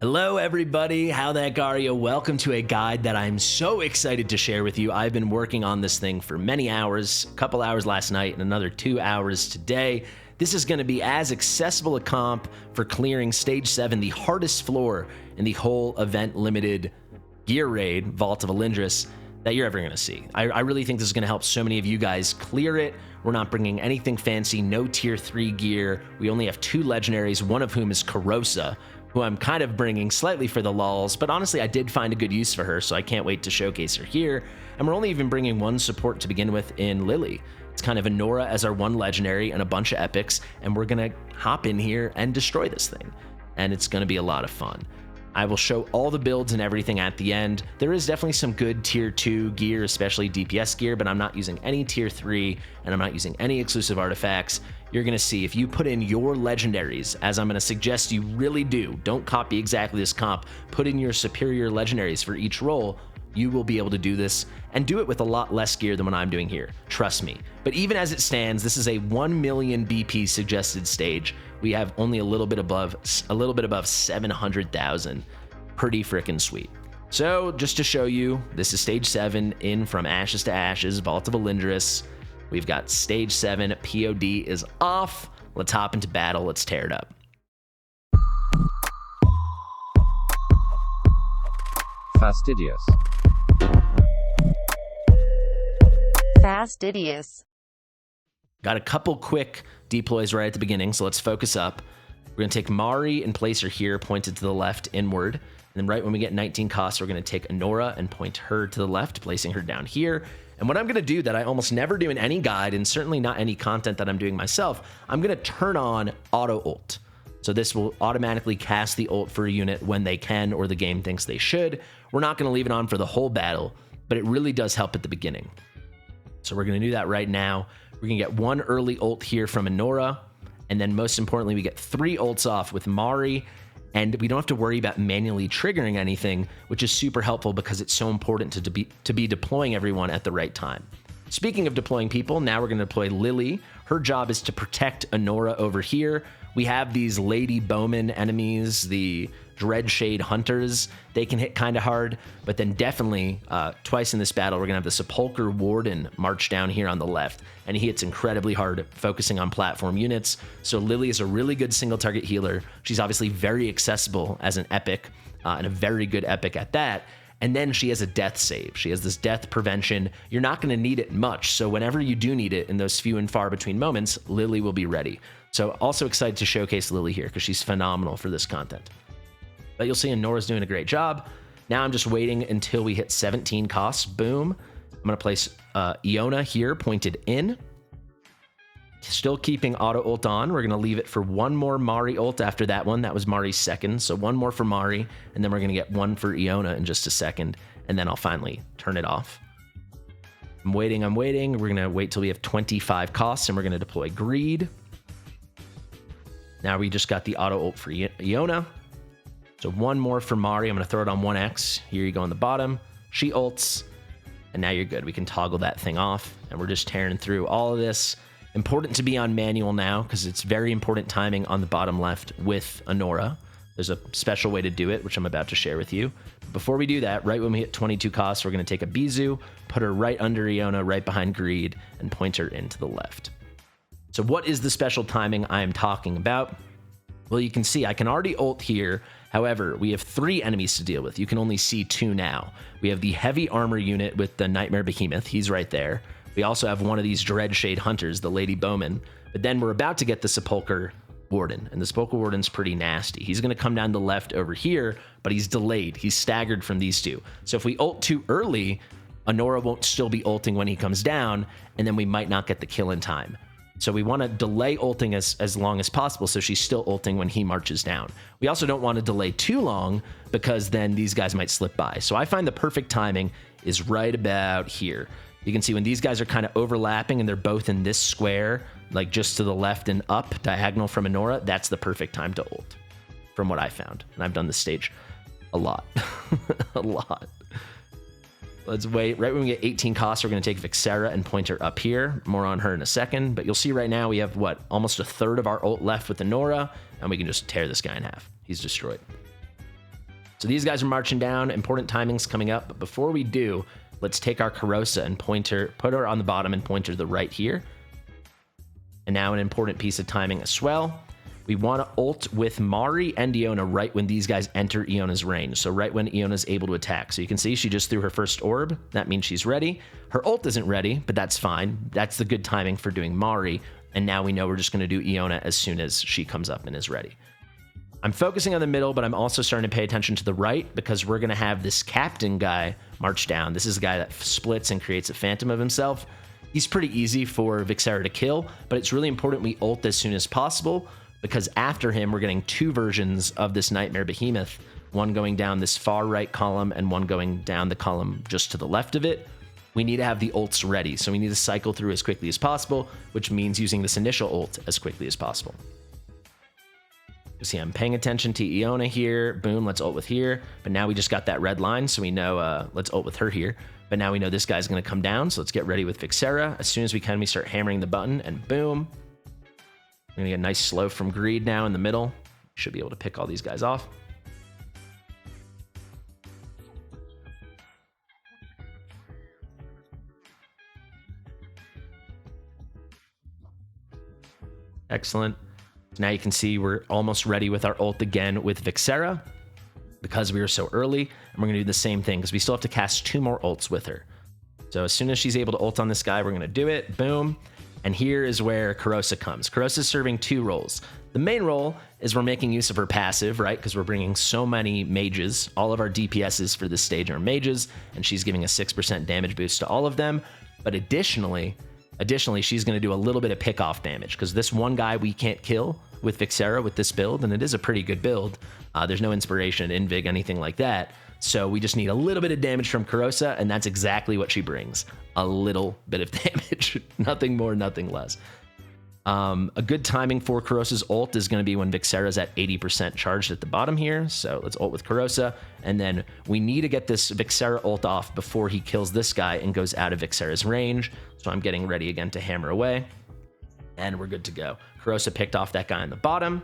Hello everybody, how that Gario? Welcome to a guide that I'm so excited to share with you. I've been working on this thing for many hours, a couple hours last night and another 2 hours today. This is going to be as accessible a comp for clearing Stage 7, the hardest floor in the whole event limited gear raid, Vault of Elyndris, that you're ever going to see. I really think this is going to help so many of you guys clear it. We're not bringing anything fancy, no tier 3 gear. We only have 2 legendaries, one of whom is Corrosa, who I'm kind of bringing slightly for the lulz, but honestly, I did find a good use for her, so I can't wait to showcase her here. And we're only even bringing one support to begin with in Lily. It's kind of a Nora as our one legendary and a bunch of epics, and we're gonna hop in here and destroy this thing. And it's gonna be a lot of fun. I will show all the builds and everything at the end. There is definitely some good tier 2 gear, especially DPS gear, but I'm not using any tier 3, and I'm not using any exclusive artifacts. You're gonna see if you put in your legendaries, as I'm gonna suggest you really do, don't copy exactly this comp, put in your superior legendaries for each role, you will be able to do this and do it with a lot less gear than what I'm doing here. Trust me. But even as it stands, this is a 1 million BP suggested stage. We have only a little bit above 700,000. Pretty freaking sweet. So just to show you, this is stage 7 in From Ashes to Ashes, Vault of Elyndris. We've got stage 7, POD is off. Let's hop into battle. Let's tear it up. Fastidious. Fastidious. Got a couple quick deploys right at the beginning, so let's focus up. We're going to take Mari and place her here, pointed to the left inward. And then right when we get 19 costs, we're going to take Anora and point her to the left, placing her down here. And what I'm going to do that I almost never do in any guide, and certainly not any content that I'm doing myself, I'm going to turn on auto ult. So this will automatically cast the ult for a unit when they can or the game thinks they should. We're not going to leave it on for the whole battle, but it really does help at the beginning. So we're going to do that right now. We're going to get 1 early ult here from Anora, and then most importantly, we get 3 ults off with Mari, and we don't have to worry about manually triggering anything, which is super helpful because it's so important to be deploying everyone at the right time. Speaking of deploying people, now we're going to deploy Lily. Her job is to protect Anora over here. We have these Lady Bowman enemies, the Dreadshade Hunters. They can hit kind of hard, but then definitely twice in this battle, we're going to have the Sepulchre Warden march down here on the left, and he hits incredibly hard, focusing on platform units. So Lily is a really good single target healer. She's obviously very accessible as an epic, and a very good epic at that. And then she has a death save. She has this death prevention. You're not going to need it much, so whenever you do need it in those few and far between moments, Lily will be ready. So also excited to showcase Lily here because she's phenomenal for this content. But you'll see Anora's doing a great job. Now I'm just waiting until we hit 17 costs. Boom. I'm going to place Iona here pointed in. Still keeping auto ult on. We're going to leave it for 1 more Mari ult after that one. That was Mari's second. So 1 more for Mari, and then we're going to get 1 for Iona in just a second, and then I'll finally turn it off. I'm waiting. We're going to wait till we have 25 costs, and we're going to deploy Greed. Now we just got the auto ult for Iona. So 1 more for Mari. I'm going to throw it on 1x. Here you go on the bottom. She ults, and now you're good. We can toggle that thing off, and we're just tearing through all of this. Important to be on manual now because it's very important timing on the bottom left with Anora. There's a special way to do it, which I'm about to share with you. Before we do that, right when we hit 22 costs, we're going to take a Bizu, put her right under Iona, right behind Greed, and point her into the left. So what is the special timing I am talking about? Well, you can see I can already ult here. However, we have 3 enemies to deal with. You can only see 2 now. We have the heavy armor unit with the Nightmare Behemoth. He's right there. We also have one of these Dreadshade Hunters, the Lady Bowman. But then we're about to get the Sepulchre Warden, and the Sepulchre Warden's pretty nasty. He's going to come down the left over here, but he's delayed. He's staggered from these 2. So if we ult too early, Anora won't still be ulting when he comes down, and then we might not get the kill in time. So we want to delay ulting as long as possible so she's still ulting when he marches down. We also don't want to delay too long because then these guys might slip by. So I find the perfect timing is right about here. You can see when these guys are kind of overlapping and they're both in this square, like just to the left and up, diagonal from Anora, that's the perfect time to ult, from what I found. And I've done this stage a lot. A lot. Let's wait. Right when we get 18 costs, we're going to take Vixera and point her up here. More on her in a second. But you'll see right now we have, what, almost a third of our ult left with Anora, and we can just tear this guy in half. He's destroyed. So these guys are marching down. Important timings coming up. But before we do, let's take our Karosa and put her on the bottom and point her to the right here. And now an important piece of timing as well. We want to ult with Mari and Iona right when these guys enter Iona's range. So right when Iona's able to attack. So you can see she just threw her first orb. That means she's ready. Her ult isn't ready, but that's fine. That's the good timing for doing Mari. And now we know we're just going to do Iona as soon as she comes up and is ready. I'm focusing on the middle, but I'm also starting to pay attention to the right because we're going to have this captain guy march down. This is a guy that splits and creates a phantom of himself. He's pretty easy for Vixera to kill, but it's really important we ult as soon as possible because after him, we're getting two versions of this Nightmare Behemoth, one going down this far right column and one going down the column just to the left of it. We need to have the ults ready, so we need to cycle through as quickly as possible, which means using this initial ult as quickly as possible. You see, I'm paying attention to Iona here. Boom, let's ult with here. But now we just got that red line, so we know let's ult with her here. But now we know this guy's going to come down, so let's get ready with Vixera. As soon as we can, we start hammering the button, and boom. We're going to get a nice slow from Greed now in the middle. Should be able to pick all these guys off. Excellent. So now you can see we're almost ready with our ult again with Vixera because we were so early. And we're going to do the same thing because we still have to cast 2 more ults with her. So as soon as she's able to ult on this guy, we're going to do it. Boom. And here is where Karosa comes. Karosa's serving 2 roles. The main role is we're making use of her passive, right? Because we're bringing so many mages. All of our DPSs for this stage are mages, and she's giving a 6% damage boost to all of them. But additionally, she's going to do a little bit of pick-off damage because this one guy we can't kill with Vixera with this build, and it is a pretty good build. There's no inspiration, invig, anything like that. So we just need a little bit of damage from Karosa, and that's exactly what she brings. A little bit of damage. Nothing more, nothing less. A good timing for Karosa's ult is going to be when Vixera's at 80% charged at the bottom here. So let's ult with Karosa. And then we need to get this Vixera ult off before he kills this guy and goes out of Vixera's range. So I'm getting ready again to hammer away. And we're good to go. Karosa picked off that guy on the bottom.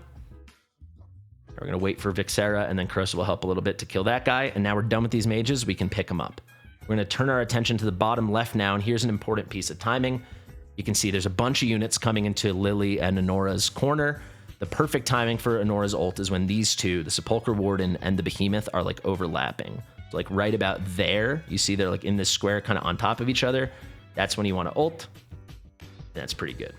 We're going to wait for Vixera, and then Karosa will help a little bit to kill that guy. And now we're done with these mages. We can pick them up. We're going to turn our attention to the bottom left now, and here's an important piece of timing. You can see there's a bunch of units coming into Lily and Honora's corner. The perfect timing for Honora's ult is when these two, the Sepulchre Warden and the Behemoth, are like overlapping. So like right about there, you see they're like in this square kind of on top of each other. That's when you want to ult. And that's pretty good.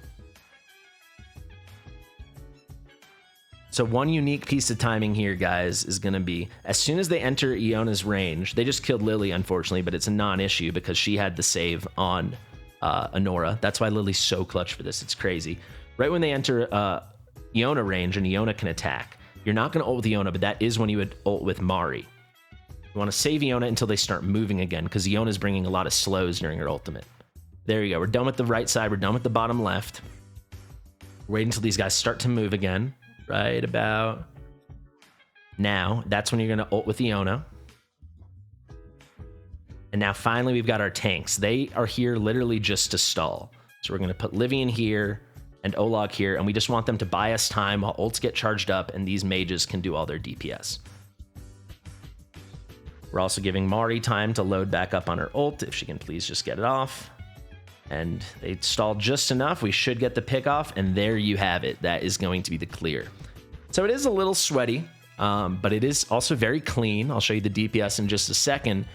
So one unique piece of timing here, guys, is going to be as soon as they enter Iona's range, they just killed Lily, unfortunately, but it's a non-issue because she had the save on Honora. That's why Lily's so clutch for this. It's crazy. Right when they enter Iona range and Iona can attack, you're not going to ult with Iona, but that is when you would ult with Mari. You want to save Iona until they start moving again because Iona's bringing a lot of slows during her ultimate. There you go. We're done with the right side. We're done with the bottom left. We're waiting until these guys start to move again. Right about now. That's when you're going to ult with Iona. And now finally we've got our tanks. They are here literally just to stall. So we're going to put Livian here and Olag here, and we just want them to buy us time while ults get charged up and these mages can do all their DPS. We're also giving Mari time to load back up on her ult, if she can please just get it off. And they stalled just enough. We should get the pick off, and there you have it. That is going to be the clear. So it is a little sweaty, but it is also very clean. I'll show you the DPS in just a second.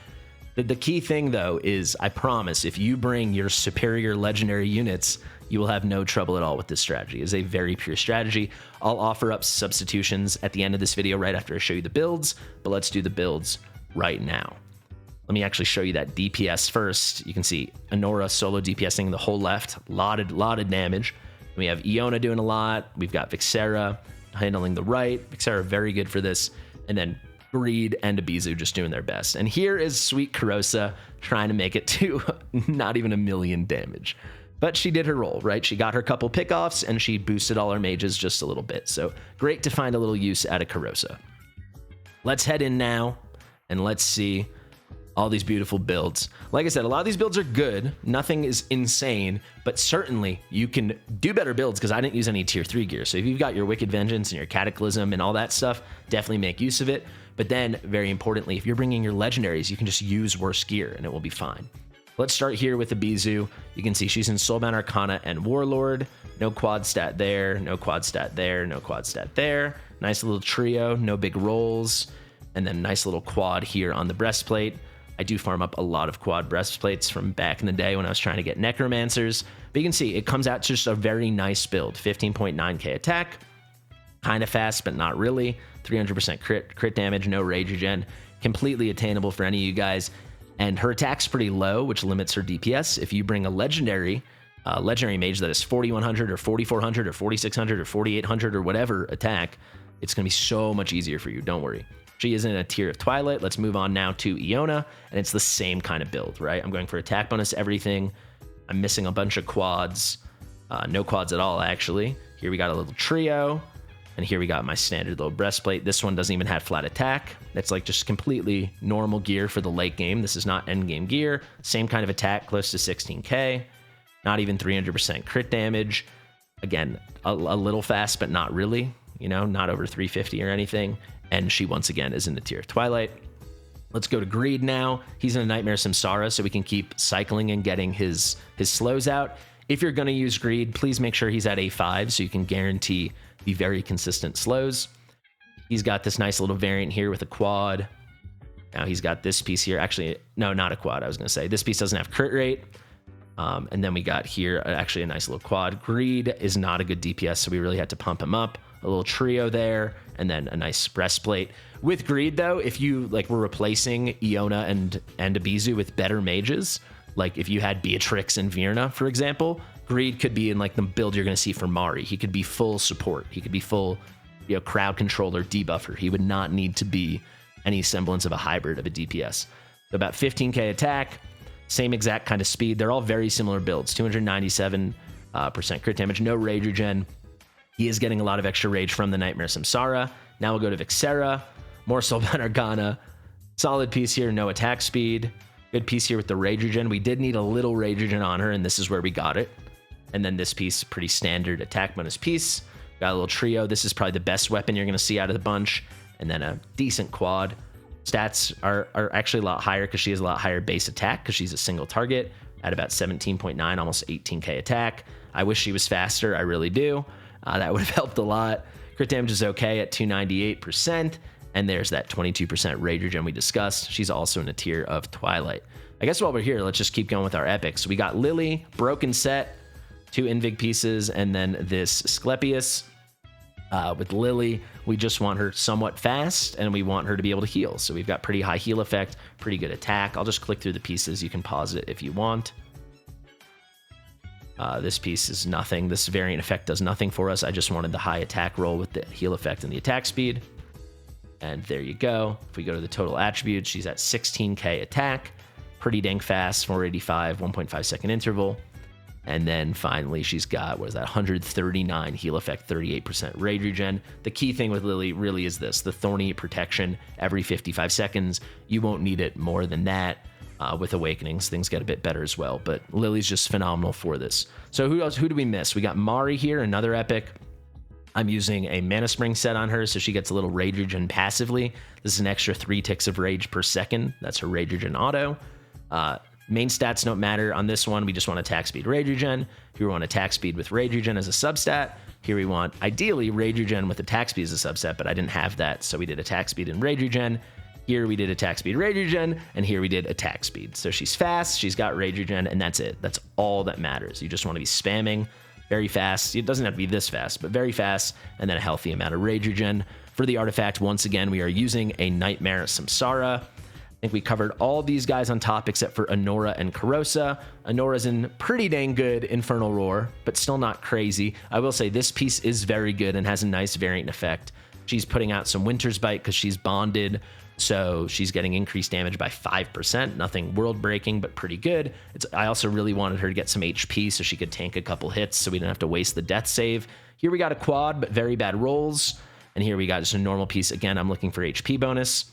The key thing, though, is I promise if you bring your superior legendary units, you will have no trouble at all with this strategy. It is a very pure strategy. I'll offer up substitutions at the end of this video right after I show you the builds, but let's do the builds right now. Let me actually show you that DPS first. You can see Honora solo DPSing the whole left. Lot of damage. We have Iona doing a lot. We've got Vixera handling the right. Vixera very good for this. And then Greed and Abizu just doing their best. And here is sweet Karosa trying to make it to not even 1,000,000 damage. But she did her role, right? She got her couple pickoffs and she boosted all her mages just a little bit. So great to find a little use out of Karosa. Let's head in now and let's see all these beautiful builds. Like I said, a lot of these builds are good. Nothing is insane, but certainly you can do better builds because I didn't use any tier 3 gear. So if you've got your Wicked Vengeance and your Cataclysm and all that stuff, definitely make use of it. But then, very importantly, if you're bringing your legendaries, you can just use worse gear and it will be fine. Let's start here with the Bizu. You can see she's in Soulbound Arcana and Warlord. No quad stat there, no quad stat there, no quad stat there. Nice little trio, no big rolls. And then nice little quad here on the breastplate. I do farm up a lot of quad breastplates from back in the day when I was trying to get necromancers. But you can see it comes out to just a very nice build. 15.9k attack. Kind of fast, but not really. 300% crit damage, no rage regen. Completely attainable for any of you guys. And her attack's pretty low, which limits her DPS. If you bring a legendary mage that is 4100 or 4400 or 4600 or 4800 or whatever attack, it's going to be so much easier for you. Don't worry. She is in a tier of Twilight. Let's move on now to Iona, and it's the same kind of build, right? I'm going for attack bonus, everything. I'm missing a bunch of quads. No quads at all, actually. Here we got a little trio, and here we got my standard little breastplate. This one doesn't even have flat attack. That's like just completely normal gear for the late game. This is not end game gear. Same kind of attack, close to 16k. Not even 300% crit damage. Again, a little fast, but not really. You know, not over 350 or anything. And she, once again, is in the tier of Twilight. Let's go to Greed now. He's in a Nightmare Samsara, so we can keep cycling and getting his slows out. If you're going to use Greed, please make sure he's at A5 so you can guarantee the very consistent slows. He's got this nice little variant here with a quad. Now he's got this piece here. Actually, no, not a quad, I was going to say. This piece doesn't have crit rate. And then we got here actually a nice little quad. Greed is not a good DPS, so we really had to pump him up. A little trio there, and then a nice breastplate. With Greed, though, if you were replacing Iona and Abizu with better mages, like if you had Beatrix and Virna, for example, Greed could be in the build you're going to see for Mari. He could be full support. He could be full, crowd controller, debuffer. He would not need to be any semblance of a hybrid of a DPS. So about 15k attack, same exact kind of speed. They're all very similar builds. 297% crit damage, no rage regen. He is getting a lot of extra rage from the Nightmare Samsara. Now we'll go to Vixera. More Soulbound Arcana. Solid piece here, no attack speed. Good piece here with the rage regen. We did need a little rage regen on her, and this is where we got it. And then this piece, pretty standard attack bonus piece. Got a little trio. This is probably the best weapon you're going to see out of the bunch. And then a decent quad. Stats are actually a lot higher because she has a lot higher base attack because she's a single target at about 17.9, almost 18k attack. I wish she was faster. I really do. That would have helped a lot. Crit damage is okay at 298%. And there's that 22% rage regen we discussed. She's also in a tier of Twilight. I guess while we're here, let's just keep going with our epics. We got Lily, broken set, 2 Invig pieces, and then this Asclepius. With Lily, we just want her somewhat fast, and we want her to be able to heal. So we've got pretty high heal effect, pretty good attack. I'll just click through the pieces. You can pause it if you want. This piece is nothing. This variant effect does nothing for us. I just wanted the high attack roll with the heal effect and the attack speed. And there you go. If we go to the total attributes, she's at 16k attack. Pretty dang fast, 485, 1.5 second interval. And then finally, she's got, 139 heal effect, 38% rage regen. The key thing with Lily really is this, the Thorny protection every 55 seconds. You won't need it more than that. With Awakenings, things get a bit better as well. But Lily's just phenomenal for this. So who else? Who do we miss? We got Mari here, another epic. I'm using a Mana Spring set on her, so she gets a little rage regen passively. This is an extra 3 ticks of rage per second. That's her rage regen auto. Main stats don't matter on this one. We just want attack speed, rage regen. Here we want attack speed with rage regen as a substat. Here we want, ideally, rage regen with attack speed as a subset, but I didn't have that, so we did attack speed and rage regen. Here we did attack speed, rage regen, and here we did attack speed. So she's fast, she's got rage regen, and that's it. That's all that matters. You just want to be spamming very fast. It doesn't have to be this fast, but very fast, and then a healthy amount of rage regen. For the artifact, once again, we are using a Nightmare Samsara. I think we covered all these guys on top except for Anora and Karosa. Anora's in pretty dang good Infernal Roar, but still not crazy. I will say this piece is very good and has a nice variant effect. She's putting out some Winter's Bite because she's bonded. So she's getting increased damage by 5%. Nothing world breaking, but pretty good. I also really wanted her to get some HP so she could tank a couple hits so we didn't have to waste the death save. Here we got a quad, but very bad rolls. And here we got just a normal piece. Again, I'm looking for HP bonus.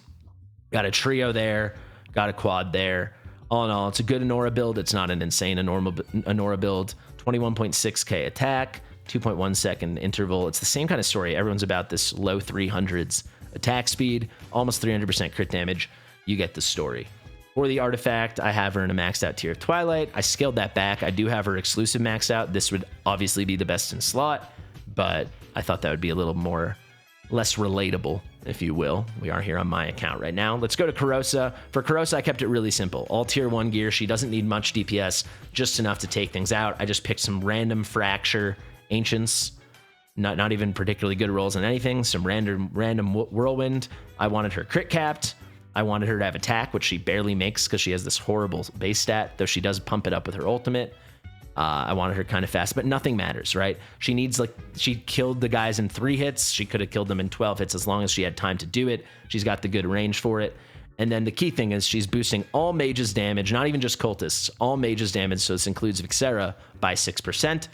Got a trio there. Got a quad there. All in all, it's a good Anora build. It's not an insane Anora build. 21.6k attack, 2.1 second interval. It's the same kind of story. Everyone's about this low 300s attack speed, almost 300% crit damage. You get the story. For the artifact, I have her in a maxed out tier of Twilight. I scaled that back. I do have her exclusive maxed out. This would obviously be the best in slot, but I thought that would be a little more less relatable, if you will. We are here on my account right now. Let's go to Karosa. For Karosa, I kept it really simple. All tier 1 gear. She doesn't need much DPS, just enough to take things out. I just picked some random Fracture Ancients, not even particularly good rolls on anything, some random Whirlwind. I wanted her crit capped. I wanted her to have attack, which she barely makes because she has this horrible base stat, though she does pump it up with her ultimate. I wanted her kind of fast, but nothing matters, right? She needs, like, she killed the guys in 3 hits. She could have killed them in 12 hits as long as she had time to do it. She's got the good range for it. And then the key thing is she's boosting all mages damage, not even just cultists, all mages damage. So this includes Vixera by 6%.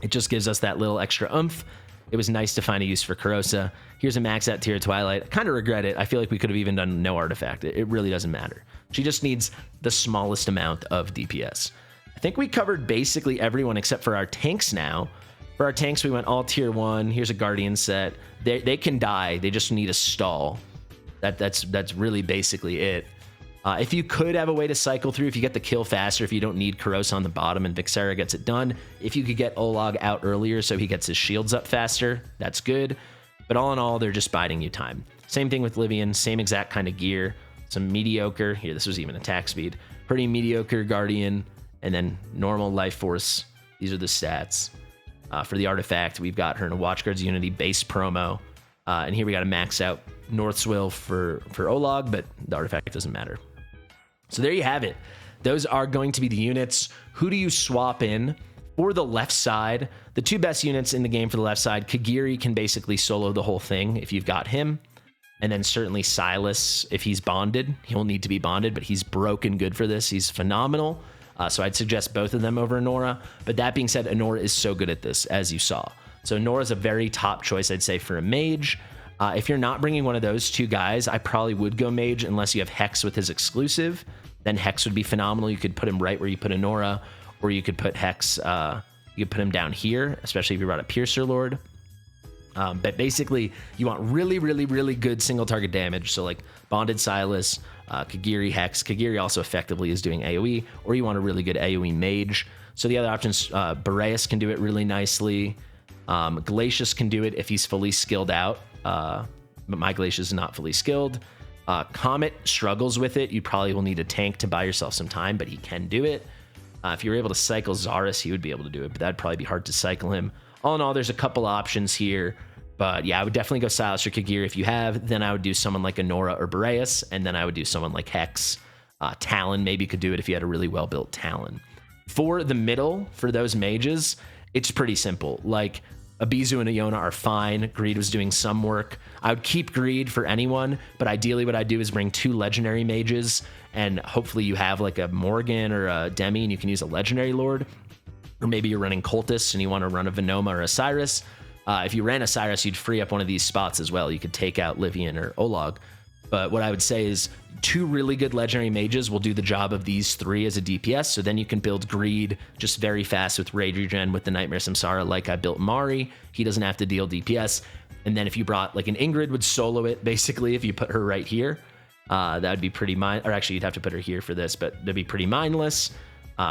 It just gives us that little extra oomph. It was nice to find a use for Karosa. Here's a max out tier Twilight. I kind of regret it. I feel like we could have even done no artifact. It really doesn't matter. She just needs the smallest amount of DPS. I think we covered basically everyone except for our tanks now. For our tanks, we went all tier 1. Here's a Guardian set. They can die. They just need a stall. That's really basically it. If you could have a way to cycle through, if you get the kill faster, if you don't need Karosa on the bottom and Vixera gets it done, if you could get Olag out earlier so he gets his shields up faster, that's good. But all in all, they're just biding you time. Same thing with Livian, same exact kind of gear. Some mediocre, here, this was even attack speed. Pretty mediocre Guardian, and then normal Life Force. These are the stats. For the artifact, we've got her in a Watchguards Unity base promo. And here we got a max out Northswill for Olag, but the artifact doesn't matter. So there you have it. Those are going to be the units. Who do you swap in? For the left side, the 2 best units in the game for the left side, Kagiri can basically solo the whole thing if you've got him. And then certainly Silas, if he's bonded, he'll need to be bonded, but he's broken good for this. He's phenomenal. So I'd suggest both of them over Anora. But that being said, Anora is so good at this, as you saw. So Anora is a very top choice, I'd say, for a mage. If you're not bringing one of those 2 guys, I probably would go mage unless you have Hex with his exclusive. Then Hex would be phenomenal. You could put him right where you put Anora, or you could put Hex, you could put him down here, especially if you brought a Piercer Lord. But basically, you want really, really, really good single target damage. So like Bonded Silas, Kagiri, Hex. Kagiri also effectively is doing AoE, or you want a really good AoE mage. So the other options, Boreas can do it really nicely. Glacius can do it if he's fully skilled out, but my Glacius is not fully skilled. Comet struggles with it. You probably will need a tank to buy yourself some time, but he can do it. If you were able to cycle Zarus, he would be able to do it, but that'd probably be hard to cycle him. All in all, there's a couple options here, but yeah, I would definitely go Silas or Kagiri if you have. Then I would do someone like Anora or Boreas, and then I would do someone like Hex. Talon maybe could do it if you had a really well-built Talon. For the middle, for those mages, it's pretty simple. Like, Abizu and Iona are fine. Greed was doing some work. I would keep Greed for anyone, but ideally what I'd do is bring 2 legendary mages, and hopefully you have like a Morgan or a Demi, and you can use a legendary lord. Or maybe you're running Cultists and you want to run a Venoma or a Cyrus. If you ran a Cyrus, you'd free up one of these spots as well. You could take out Livian or Olag. But what I would say is 2 really good legendary mages will do the job of these 3 as a DPS. So then you can build Greed just very fast with Rage Regen with the Nightmare Samsara like I built Mari. He doesn't have to deal DPS. And then if you brought like an Ingrid would solo it basically if you put her right here. That would be pretty or actually you'd have to put her here for this, but that'd be pretty mindless.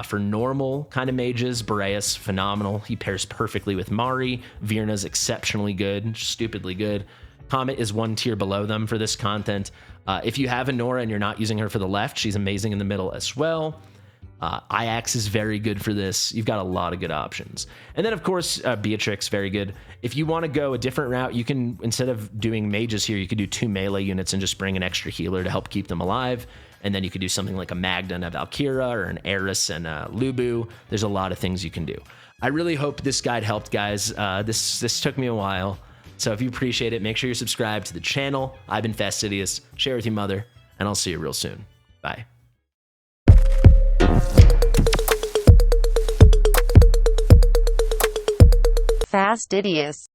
For normal kind of mages, Boreas, phenomenal. He pairs perfectly with Mari. Virna's exceptionally good, stupidly good. Comet is 1 tier below them for this content. If you have Anora and you're not using her for the left, she's amazing in the middle as well. Iax is very good for this. You've got a lot of good options. And then, of course, Beatrix, very good. If you want to go a different route, you can, instead of doing mages here, you could do 2 melee units and just bring an extra healer to help keep them alive. And then you could do something like a Magda and a Valkyra, or an Eris and a Lubu. There's a lot of things you can do. I really hope this guide helped, guys. This took me a while. So if you appreciate it, make sure you're subscribed to the channel. I've been Fastidious. Share with your mother, and I'll see you real soon. Bye. Fastidious.